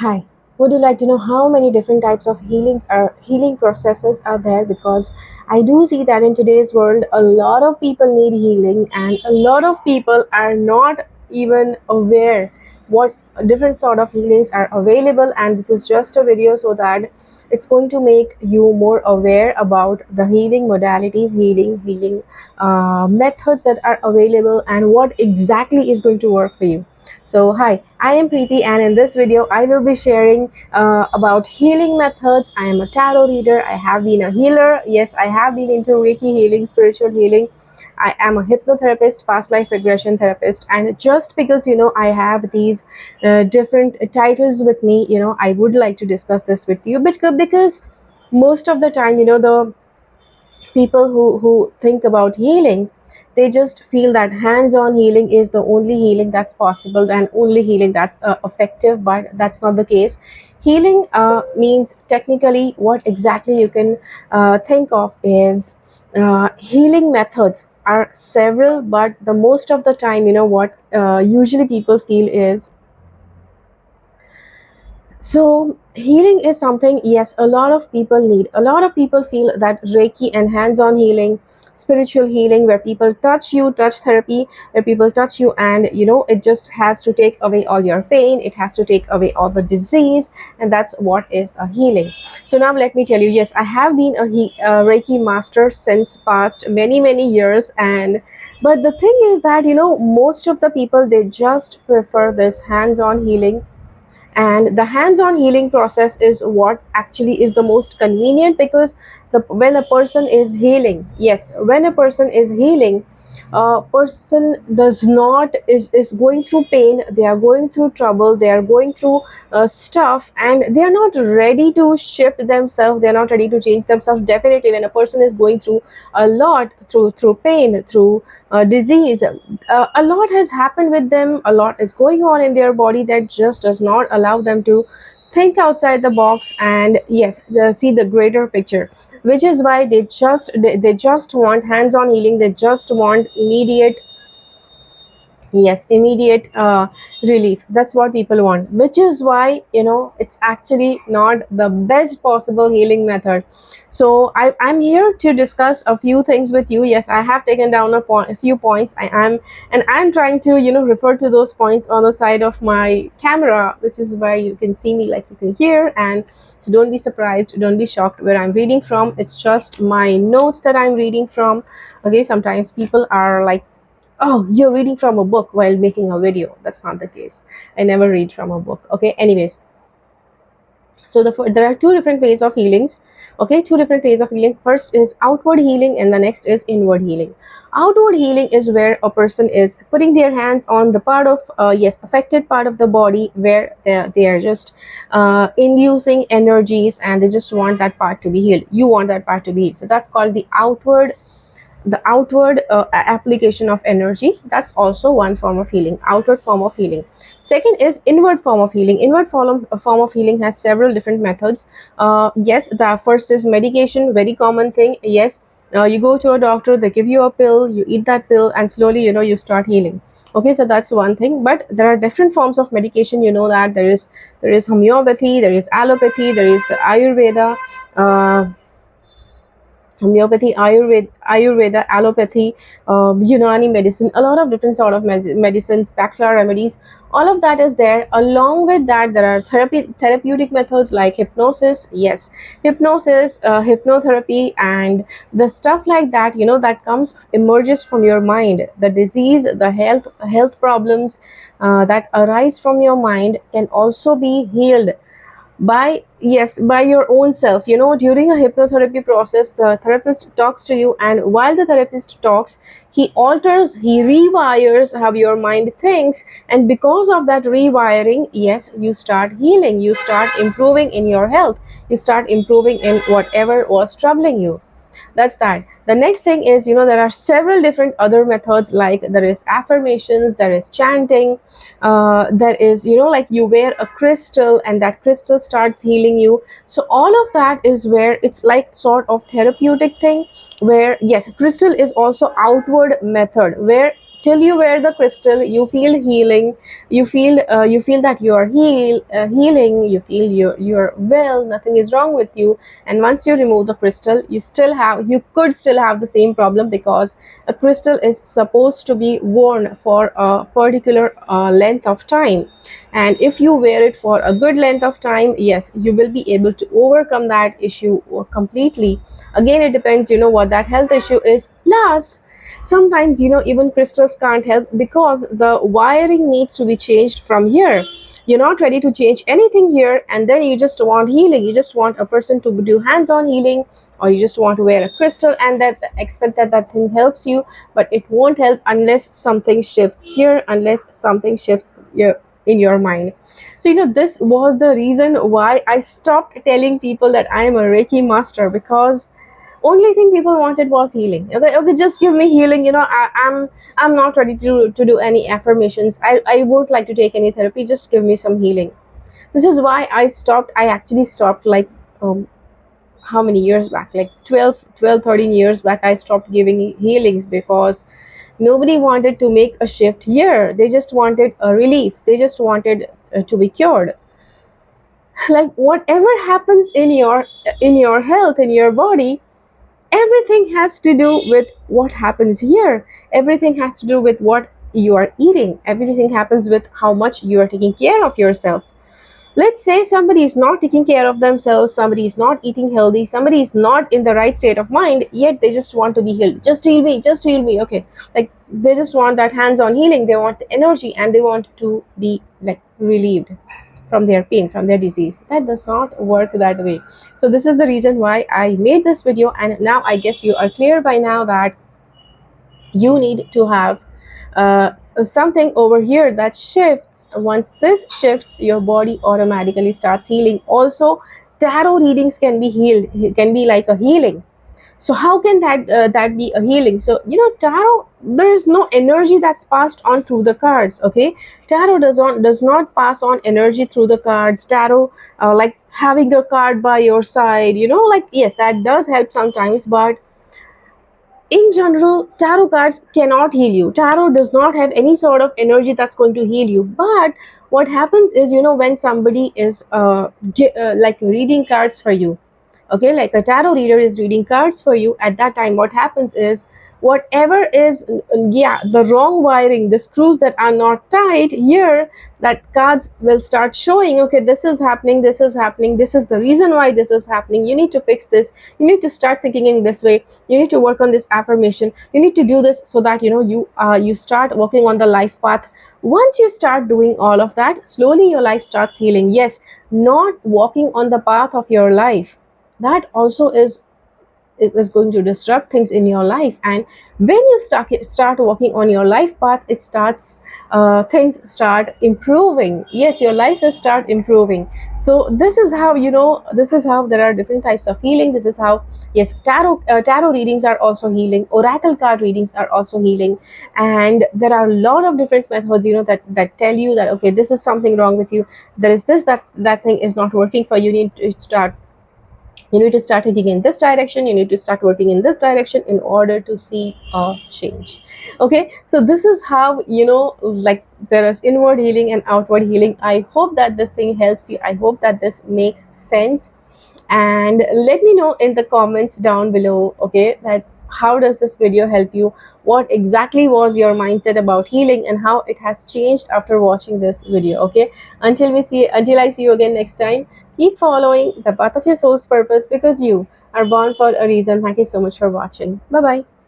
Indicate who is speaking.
Speaker 1: Hi. Would you like to know how many different types of healing processes are there? Because I do see that in today's world, a lot of people need healing, and a lot of people are not even aware what different sort of healings are available. And this is just a video so that it's going to make you more aware about the healing modalities, healing methods that are available, and what exactly is going to work for you. So, hi, I am Preeti, and in this video, I will be sharing about healing methods. I am a tarot reader. I have been a healer. Yes, I have been into Reiki healing, spiritual healing. I am a hypnotherapist, past life regression therapist, and just because I have these different titles with me, I would like to discuss this with you because most of the time, the people who think about healing, they just feel that hands-on healing is the only healing that's possible and only healing that's effective, but that's not the case. Healing means technically what exactly you can think of is healing methods are several, but the most of the time, what usually people feel is, so healing is something, yes, a lot of people need. A lot of people feel that Reiki and hands-on healing, spiritual healing, where people touch you, touch therapy, where people touch you, and it just has to take away all your pain, it has to take away all the disease, and that's what is a healing. So now let me tell you, yes, I have been a Reiki master since past many years, and but the thing is that most of the people, they just prefer this hands-on healing, and the hands-on healing process is what actually is the most convenient, because when a person is healing, yes, when a person is healing, a person does not is going through pain, they are going through trouble, they are going through stuff, and they are not ready to shift themselves, they are not ready to change themselves. Definitely when a person is going through a lot, through pain, through disease, a lot has happened with them, a lot is going on in their body that just does not allow them to think outside the box, and yes, see the greater picture, which is why they just want hands-on healing, they just want immediate, yes, immediate relief. That's what people want, which is why it's actually not the best possible healing method. So I'm here to discuss a few things with you. Yes, I have taken down a few points. I'm trying to refer to those points on the side of my camera, which is why you can see me, like you can hear. And so don't be surprised, don't be shocked where I'm reading from. It's just my notes that I'm reading from. Okay, sometimes people are like, oh, you're reading from a book while making a video. That's not the case. I never read from a book. Okay, anyways, so there are two different ways of healings. Okay, two different ways of healing. First is outward healing, and the next is inward healing. Outward healing is where a person is putting their hands on the part of, yes, affected part of the body, where they are just inducing energies, and they just want that part to be healed. You want that part to be healed, so that's called the outward application of energy. That's also one form of healing, outward form of healing. Second is inward form of healing. Inward form of healing has several different methods. Yes, the first is medication, very common thing. Yes, you go to a doctor, they give you a pill, you eat that pill, and slowly you start healing. Okay, so that's one thing. But there are different forms of medication. You know that there is homeopathy, there is allopathy, there is ayurveda, homeopathy, ayurveda, allopathy, Unani medicine, a lot of different sort of medicines, bachelor remedies, all of that is there. Along with that, there are therapeutic methods like hypnosis. Yes, hypnosis, hypnotherapy, and the stuff like that, that comes, emerges from your mind. The disease, the health problems that arise from your mind can also be healed by, yes, by your own self. During a hypnotherapy process, the therapist talks to you, and while the therapist talks, he alters, he rewires how your mind thinks, and because of that rewiring, yes, you start healing, you start improving in your health, you start improving in whatever was troubling you. That's that. The next thing is, there are several different other methods, like there is affirmations, there is chanting, there is, like you wear a crystal and that crystal starts healing you. So all of that is where it's like sort of therapeutic thing, where yes, crystal is also outward method, where till you wear the crystal, you feel healing, you feel that you are healing, you feel you're well, nothing is wrong with you. And once you remove the crystal, you could still have the same problem, because a crystal is supposed to be worn for a particular length of time. And if you wear it for a good length of time, yes, you will be able to overcome that issue completely. Again, it depends, what that health issue is. Plus, sometimes, even crystals can't help, because the wiring needs to be changed from here. You're not ready to change anything here, and then you just want healing, you just want a person to do hands-on healing, or you just want to wear a crystal and that expect that that thing helps you. But it won't help unless something shifts here, unless something shifts here in your mind. So, this was the reason why I stopped telling people that I am a Reiki master, because only thing people wanted was healing. Okay, okay, just give me healing. I'm not ready to do any affirmations. I won't like to take any therapy. Just give me some healing. This is why I stopped. I actually stopped, like, how many years back, like 13 years back, I stopped giving healings, because nobody wanted to make a shift here. They just wanted a relief, they just wanted to be cured. Like, whatever happens in your health, in your body, everything has to do with what happens here. Everything has to do with what you are eating. Everything happens with how much you are taking care of yourself. Let's say somebody is not taking care of themselves, somebody is not eating healthy, somebody is not in the right state of mind, yet they just want to be healed. Just heal me, just heal me. Okay, like, they just want that hands-on healing, they want the energy, and they want to be, like, relieved from their pain, from their disease. That does not work that way. So this is the reason why I made this video, and now I guess you are clear by now that you need to have something over here that shifts. Once this shifts, your body automatically starts healing. Also, tarot readings can be healed, can be like a healing. So how can that be a healing? So, tarot, there is no energy that's passed on through the cards. Okay, tarot does not pass on energy through the cards. Tarot, like having a card by your side, like, yes, that does help sometimes, but in general, tarot cards cannot heal you. Tarot does not have any sort of energy that's going to heal you. But what happens is, when somebody is like reading cards for you, okay, like a tarot reader is reading cards for you, at that time what happens is, whatever is, yeah, the wrong wiring, the screws that are not tight here, that cards will start showing, okay, this is happening, this is happening, this is the reason why this is happening, you need to fix this, you need to start thinking in this way, you need to work on this affirmation, you need to do this, so that you start working on the life path. Once you start doing all of that, slowly your life starts healing. Yes, not walking on the path of your life, that also is going to disrupt things in your life. And when you start working on your life path, it starts things start improving. Yes, your life will start improving. So this is how there are different types of healing. This is how, yes, tarot readings are also healing, oracle card readings are also healing. And there are a lot of different methods, that tell you that, okay, this is something wrong with you, there is this, that thing is not working for you, you need to start thinking in this direction, you need to start working in this direction in order to see a change. Okay, so this is how, like, there is inward healing and outward healing. I hope that this thing helps you, I hope that this makes sense. And let me know in the comments down below, okay, that how does this video help you, what exactly was your mindset about healing, and how it has changed after watching this video. Okay, until I see you again next time, keep following the path of your soul's purpose, because you are born for a reason. Thank you so much for watching. Bye bye.